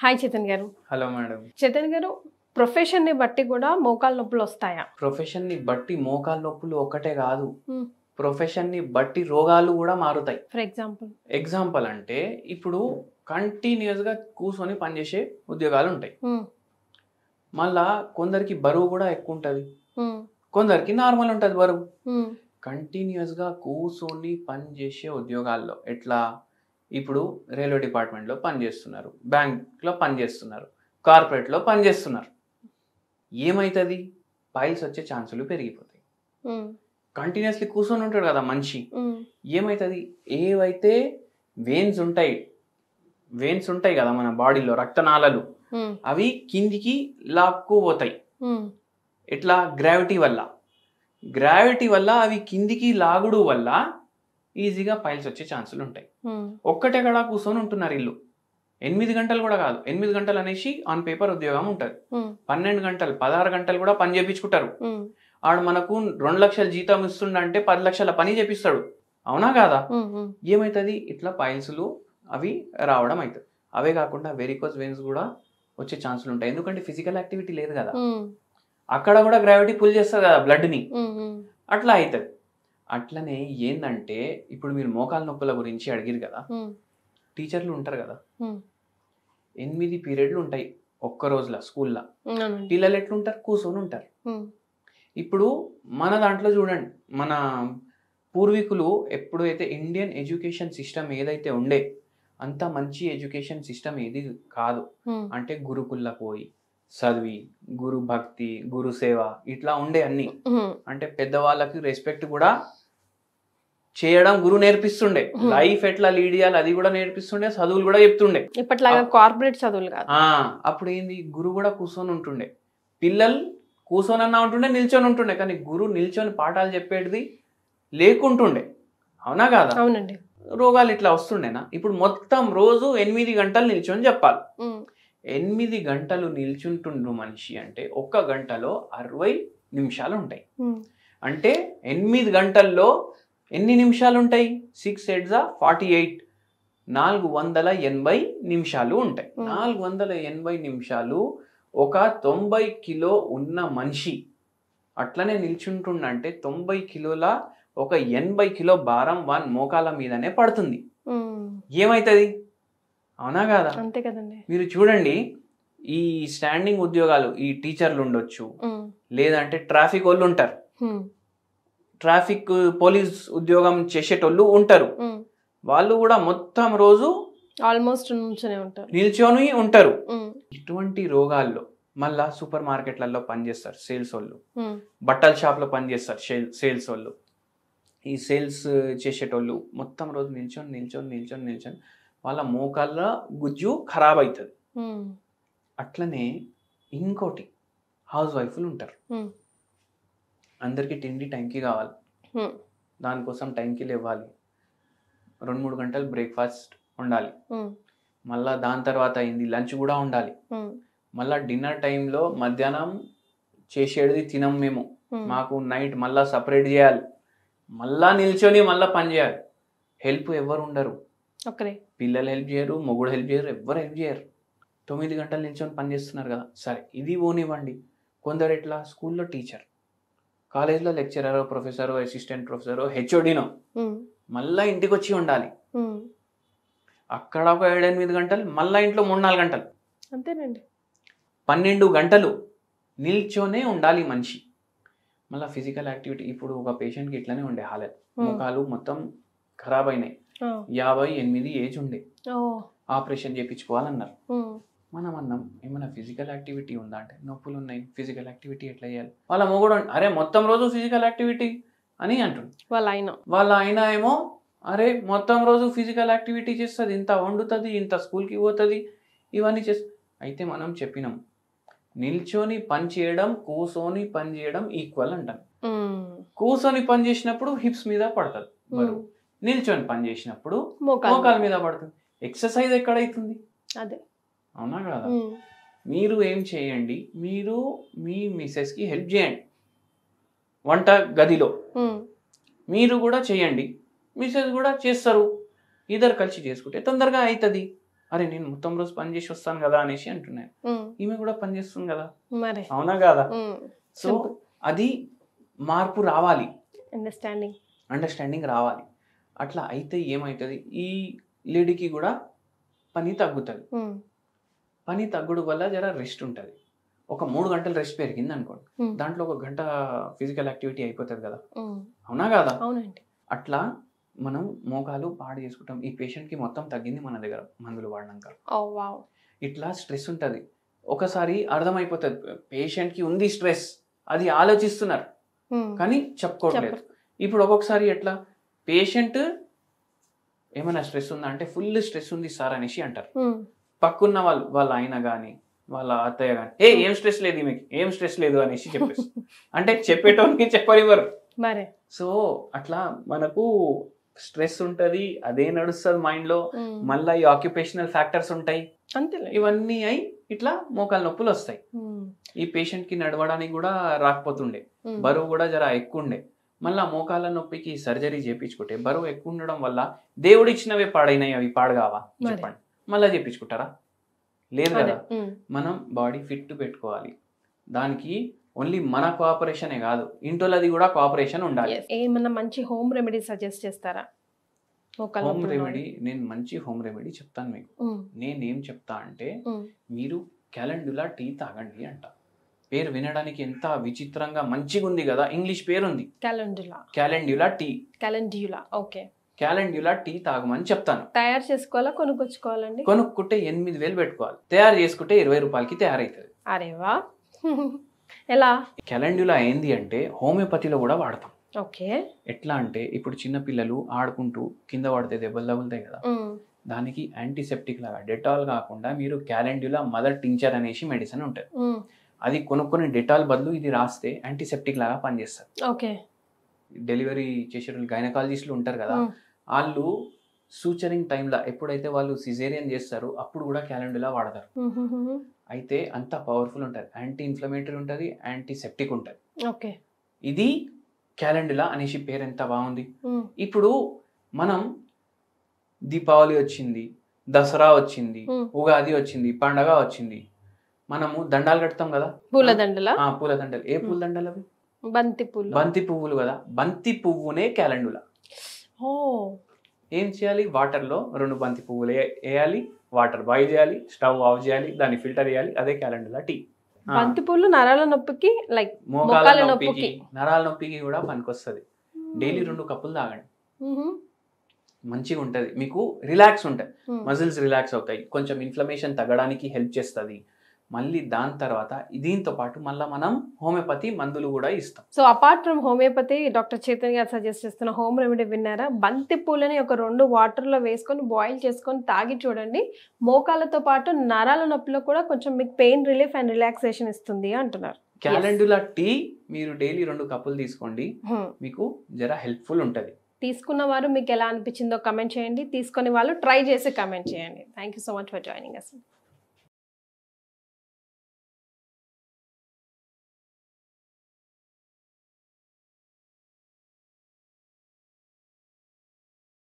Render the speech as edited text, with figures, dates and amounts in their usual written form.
Hi Chetan గారు. Hello madam. Chetan గారు, ప్రొఫెషన్‌ని బట్టి కూడా మోకాళ్ళ నొప్పులొస్తాయా? ప్రొఫెషన్‌ని బట్టి మోకాళ్ళ నొప్పులు ఒక్కటే గాదు. హ్మ్. ప్రొఫెషన్‌ని బట్టి రోగాలు గూడా మారుతాయి. For example? ఎగ్జాంపుల్ అంటే ఇప్పుడు కంటిన్యూయస్‌గా కూర్చొని పనిచేసే ఉద్యోగాలుంటాయి. హ్మ్. మళ్ళా కొందరికి బరువు గూడా ఎక్కువుంటది. హ్మ్. కొందరికి నార్మల్ ఉంటది బరువు. హ్మ్. కంటిన్యూయస్‌గా కూర్చొని పనిచేసే ఉద్యోగాల్లో ఎట్లా? ఇప్పుడు రైల్వే డిపార్ట్‌మెంట్‌లో పనిచేస్తున్నారు. బ్యాంక్‌లో పనిచేస్తున్నారు. కార్పొరేట్‌లో పనిచేస్తున్నారు. ఏమైతది? పైల్స్ వచ్చే ఛాన్సులు పెరిగిపోతాయి. హ్మ్. కంటిన్యూస్‌లీ కూర్చొని ఉంటాడు కదా మనిషి. హ్మ్. ఏమైతది? ఏవైతే వెయిన్స్ ఉంటాయి, వెయిన్స్ ఉంటాయి కదా మన బాడీలో రక్తనాళాలు, హ్మ్. అవి కిందికి లాక్కుపోతాయి. హ్మ్. ఎట్లా? గ్రావిటీ వల్ల. గ్రావిటీ వల్ల అవి కిందికి లాగుడు వల్ల ఈజీగా పైల్స్ వచ్చే ఛాన్సులు ఉంటాయి. హ్మ్. ఒక్కటెక్కడ కూర్చొని ఉంటున్నారు ఈళ్ళు. 8 గంటలు కూడా కాదు. 8 గంటలు అనేసి ఆన్ పేపర్ ఉద్యోగం ఉంటది. హ్మ్. 12 గంటలు, 16 గంటలు కూడా పని చేపించుకుంటారు. హ్మ్. ఆడు మనకు 2 లక్షల జీతం ఇస్తుండంటే 10 లక్షల పని చేపిస్తాడు. అవునా కాదా? హ్మ్. హ్మ్. ఏమైతది? ఇట్లా పైల్స్‌లు అవి రావడం అయితది. అవే కాకుండా వెరికోస్ వెయిన్స్ కూడా వచ్చే ఛాన్సులు ఉంటాయి. ఎందుకంటే ఫిజికల్ యాక్టివిటీ లేదు కదా. హ్మ్. అక్కడ కూడా గ్రావిటీ పుల్ చేస్తది కదా బ్లడ్‌ని. హ్మ్. హ్మ్. అట్లా అయితది. అట్లనే ఏందంటే ఇప్పుడు మీరు మోకాళ్ళ నొప్పుల గురించి అడిగిరు కదా. హ్మ్. టీచర్లు ఉంటారు కదా. హ్మ్. 8 పీరియడ్‌లు ఉంటాయి ఒక్క రోజుల స్కూల్‌ల. అవునండి. పిల్లలు ఎట్లుంటారు? కూర్చొని ఉంటారు. హ్మ్. ఇప్పుడు మన దాంట్లో చూడండి. మన పూర్వీకులు ఎప్పుడైతే ఇండియన్ ఎడ్యుకేషన్ సిస్టమ్ ఏదైతే ఉండే అంత మంచి ఎడ్యుకేషన్ సిస్టమ్ ఏది కాదు. హ్మ్. అంటే గురుకుల్లకు పోయి చదివి, గురు భక్తి, గురు సేవ ఇట్లా ఉండే అన్నీ. హ్మ్. అంటే పెద్దవాళ్ళకి రెస్పెక్ట్ కూడా చేయడం గురువు నేర్పిస్తుండే. హ్మ్. లైఫ్ ఎట్లా లీడ్ చేయాలి అది కూడా నేర్పిస్తుండే. చదువులు కూడా చెప్తుండే. ఇప్పటిలాగా కార్పొరేట్ చదువులు కాదు. అప్పుడేంది గురువు కూడా కూర్చొని ఉంటుండే. పిల్లలు కూర్చొనన్నా ఉంటుండే, నిల్చొని ఉంటుండే. కానీ గురువు నిల్చొని పాఠాలు చెప్పేటిది లేకుంటుండే. అవునా కాదా? అవునండి. రోగాలు ఇట్లా వస్తుండేనా? ఇప్పుడు మొత్తం రోజు 8 గంటలు నిల్చొని చెప్పాలి. హ్మ్. 8 గంటలు నిల్చుంటుండ్రు మనిషి అంటే ఒక్క గంటలో 60 నిమిషాలు ఉంటాయి. హ్మ్. అంటే 8 గంటల్లో ఎన్ని నిమిషాలు ఉంటాయి? 6 8 48 480 నిమిషాలు ఉంటాయి. 480 నిమిషాలు ఒక 90 కిలో ఉన్న మనిషి అట్లనే నిల్చుంటుండంటే 90 కిలోల ఒక 80 కిలో భారం వాన్ మోకాల మీదనే పడుతుంది. హ్మ్. ఏమైతది? అవునా కాదా? అంతే కదండీ. మీరు చూడండి ఈ స్టాండింగ్ ఉద్యోగాలు ఈ టీచర్లు ఉండొచ్చు. హ్మ్. లేదంటే ట్రాఫిక్ వాళ్ళు ఉంటారు. హ్మ్. ట్రాఫిక్ పోలీస్ ఉద్యోగం చేసేటోళ్ళు ఉంటారు. హ్మ్. వాళ్ళు కూడా మొత్తం రోజు ఆల్మోస్ట్ నుంచొనే ఉంటారు. నిల్చొని ఉంటారు. హ్మ్. ఇటువంటి రోగాల్లో మళ్ళా సూపర్ మార్కెట్లలో పనిచేస్తారు సేల్స్ వాళ్ళు. హ్మ్. బట్టల షాప్లో పనిచేస్తారు సేల్స్ వాళ్ళు. ఈ సేల్స్ చేసేటోళ్ళు మొత్తం రోజు నిల్చొని వాళ్ళ మోకాళ్ళ గుజ్జు ఖరాబ్ అవుతుంది. హ్మ్. అట్లనే ఇంకోటి హౌస్ వైఫ్లు ఉంటారు. హ్మ్. అందరికీ తిండి టైంకి కావాలి. హ్మ్. దానికోసం టైంకి లేవాలి. 2-3 గంటలు బ్రేక్ఫాస్ట్ ఉండాలి. హ్మ్. మళ్ళా దాని తర్వాత అయింది లంచ్ కూడా ఉండాలి. హ్మ్. మళ్ళా డిన్నర్ టైంలో మధ్యాహ్నం చేసేది తినం మేము. హ్మ్. మాకు నైట్ మళ్ళా సపరేట్ చేయాలి. మళ్ళా నిల్చొని మళ్ళా పని చేయాలి. హెల్ప్ ఎవరు ఉండరు. ఒక్కరే. పిల్లలు హెల్ప్ చేయరు, మొగుడు హెల్ప్ చేయరు, ఎవ్వరు హెల్ప్ చేయరు. 9 గంటలు నిల్చొని పని చేస్తున్నారు కదా. సరే ఇది పోనివ్వండి. కొందరు ఎట్లా స్కూల్లో టీచర్, కాలేజ్లో లెక్చరరో, ప్రొఫెసరో, అసిస్టెంట్ ప్రొఫెసరో, హెచ్ఓడినో హ్మ్. మళ్ళా ఇంటికి వచ్చి ఉండాలి. హ్మ్. అక్కడ ఒక 7-8 గంటలు, మళ్ళా ఇంట్లో 3-4 గంటలు. అంతేనండి. 12 గంటలు నిల్చొనే ఉండాలి మనిషి. మళ్ళీ ఫిజికల్ యాక్టివిటీ ఇప్పుడు ఒక పేషెంట్కి ఇట్లనే ఉండే హాలత్. మోకాలు మొత్తం ఖరాబ్ అయినాయి. 58 ఏజ్ ఉండే. ఆపరేషన్ చేయించుకోవాలన్నారు. మనం అన్నాం ఏమైనా ఫిజికల్ యాక్టివిటీ ఉందా అంటే నొప్పులు ఉన్నాయి, ఫిజికల్ యాక్టివిటీ ఎట్లా చేయాలి? వాళ్ళ మొగుడు అరే మొత్తం రోజు ఫిజికల్ యాక్టివిటీ అని అంటుంది. వాళ్ళ ఆయన ఏమో అరే మొత్తం రోజు ఫిజికల్ యాక్టివిటీ చేస్తుంది, ఇంత వండుతుంది, ఇంత స్కూల్కి పోతుంది, ఇవన్నీ చేస్తుంది. అయితే మనం చెప్పినాం నిల్చొని పని చేయడం, కూర్చొని పని చేయడం ఈక్వల్ అంటాం. కూర్చొని పని చేసినప్పుడు హిప్స్ మీద పడుతుంది బరువు, నిల్చొని పని చేసినప్పుడు మోకాల మీద పడుతుంది. ఎక్సర్సైజ్ ఎక్కడైతుంది? అదే. అవునా కదా? మీరు ఏం చేయండి, మీరు మీ మిసెస్కి హెల్ప్ చేయండి వంట గదిలో. మీరు కూడా చేయండి, మిసెస్ కూడా చేస్తారు. ఇద్దరు కలిసి చేసుకుంటే తొందరగా అవుతుంది. అరే నేను మొత్తం రోజు పని చేసి వస్తాను కదా అనేసి అంటున్నాను. ఈమె కూడా పని చేస్తుంది కదా, మరి అవునా కదా? So Simple. అది మార్పు రావాలి, అండర్స్టాండింగ్ రావాలి. అట్లా అయితే ఏమవుతుంది, ఈ లేడీకి కూడా పని తగ్గుతుంది. పని తగ్గుడు వల్ల జర రెస్ట్ ఉంటుంది. ఒక 3 గంటలు రెస్ట్ పెరిగింది అనుకోండి, దాంట్లో 1 గంట ఫిజికల్ యాక్టివిటీ అయిపోతుంది కదా, అవునా కదా? అవునండి. అట్లా మనం మోకాలు పాడు చేసుకుంటాం. ఈ పేషెంట్కి మొత్తం తగ్గింది మన దగ్గర మందులు వాడినాక. ఇట్లా స్ట్రెస్ ఉంటుంది. ఒకసారి అర్థమైపోతుంది పేషెంట్కి ఉంది స్ట్రెస్, అది ఆలోచిస్తున్నారు కానీ చెప్పుకోవట్లేదు. ఇప్పుడు ఒక్కొక్కసారి ఎట్లా పేషెంట్ ఏమైనా స్ట్రెస్ ఉందా అంటే ఫుల్ స్ట్రెస్ ఉంది సార్ అనేసి అంటారు. పక్కున్న వాళ్ళ ఆయన కానీ వాళ్ళ అత్తయ్య కానీ ఏం స్ట్రెస్ లేదు ఈమెకి, ఏం స్ట్రెస్ లేదు అనేసి చెప్పేసి అంటే చెప్పేటోనికి చెప్పనివ్వరు. సో అట్లా మనకు స్ట్రెస్ ఉంటది, అదే నడుస్తుంది మైండ్ లో. మళ్ళీ ఈ ఆక్యుపేషనల్ ఫ్యాక్టర్స్ ఉంటాయి, ఇవన్నీ అయి ఇట్లా మోకాల నొప్పులు వస్తాయి. ఈ పేషెంట్ కి నడవడానికి కూడా రాకపోతుండే, బరువు కూడా జర ఎక్కువ ఉండే. మళ్ళా మోకాల నొప్పికి సర్జరీ చేయించుకుంటే బరువు ఎక్కువ ఉండడం వల్ల దేవుడు ఇచ్చినవే పాడైనాయి, అవి పాడుగావా చెప్పండి, మళ్ళా చేయించుకుంటారా? లేదు కదా. మనం బాడీ ఫిట్ పెట్టుకోవాలి, దానికి ఓన్లీ మన కోఆపరేషనే కాదు ఇంటోళ్ళది కూడా కోఆపరేషన్ ఉండాలి. ఏమన్నా మంచి హోమ్ రెమెడీ సజెస్ట్ చేస్తారా? హోమ్ రెమెడీ, నేను మంచి హోమ్ రెమెడీ చెప్తాను మీకు. నేనేం చెప్తా అంటే మీరు క్యాలెండులా టీ తాగండి అంట. పేరు వినడానికి ఎంత విచిత్రంగా మంచిగా ఉంది కదా, ఇంగ్లీష్ పేరు ఉంది క్యాలెండులా టీ. క్యాలెండులా టీ తాగమని చెప్తాను. తయారు చేసుకోవాలా కొనుక్కొచ్చుకోవాలండి? కొనుక్కుంటే 8,000 పెట్టుకోవాలి, తయారు చేసుకుంటే 20 రూపాయలకి తయారైతుంది. అరేవా, ఎలా? క్యాలెండులా ఏంది అంటే హోమియోపతిలో కూడా వాడతాం. ఓకే. ఎట్లా అంటే ఇప్పుడు చిన్న పిల్లలు ఆడుకుంటూ కింద పడితే దెబ్బలు తగులుతాయి కదా, దానికి యాంటీసెప్టిక్ లాగా డెటాల్ కాకుండా మీరు క్యాలెండులా మదర్ టించర్ అనేసి మెడిసిన్ ఉంటుంది, అది కొనుక్కొని డెటాల్ బదులు ఇది రాస్తే యాంటీసెప్టిక్ లాగా పనిచేస్తారు. ఓకే. డెలివరీ చేసే గైనకాలజిస్టులు ఉంటారు కదా, వాళ్ళు సూచరింగ్ టైంలో ఎప్పుడైతే వాళ్ళు సిజేరియన్ చేస్తారో అప్పుడు కూడా క్యాలెండులా వాడతారు. అయితే అంత పవర్ఫుల్ ఉంటుంది, యాంటీ ఇన్ఫ్లమేటరీ ఉంటుంది, యాంటీసెప్టిక్ ఉంటుంది. ఓకే. ఇది క్యాలెండులా అనేసి పేరు ఎంత బాగుంది. ఇప్పుడు మనం దీపావళి వచ్చింది, దసరా వచ్చింది, ఉగాది వచ్చింది, పండగ వచ్చింది, మనము దండాలు కడతాం కదా, పూలదండలు. ఏ పూలదండలు అవి? బంతి పువ్వులు కదా, బంతి పువ్వునే క్యాలెండులా. ఏం చేయాలి, వాటర్లో 2 బంతి పువ్వులు వేయాలి, వాటర్ బాయిల్ చేయాలి, స్టవ్ ఆఫ్ చేయాలి, దాన్ని ఫిల్టర్ చేయాలి, అదే క్యాలెండులా టీ. బంతి పూలు నరాల నొప్పికి, మోకాల నొప్పికి, నరాల నొప్పికి కూడా పనికొస్తుంది. డైలీ 2 కప్పులు తాగండి, మంచిగా ఉంటుంది, మీకు రిలాక్స్ ఉంటుంది, మజిల్స్ రిలాక్స్ అవుతాయి, కొంచెం ఇన్ఫ్లమేషన్ తగ్గడానికి హెల్ప్ చేస్తుంది. మళ్ళీ దాని తర్వాత దీంతో పాటు మళ్ళీ మనం హోమియోపతి మందులు కూడా ఇస్తాం. So apart from homeopathy, doctor Chaitanya గారు సజెస్ట్ చేస్తున్న హోమ్ రెమెడీ విన్నారా? బంతి పూలని ఒక 2 వాటర్లో వేసుకొని బాయిల్ చేసుకొని తాగి చూడండి. మోకాలతో పాటు నరాల నొప్పిలో కూడా కొంచెం మీకు పెయిన్ రిలీఫ్ అండ్ రిలాక్సేషన్ ఇస్తుంది అంటున్నారు. క్యాలెండులా టీ మీరు డైలీ 2 కప్పులు తీసుకోండి, మీకు జర హెల్ప్ఫుల్ ఉంటుంది. తీసుకున్న వారు మీకు ఎలా అనిపించిందో కమెంట్ చేయండి, తీసుకునే వాళ్ళు ట్రై చేసి కమెంట్ చేయండి. Thank you so much for joining us.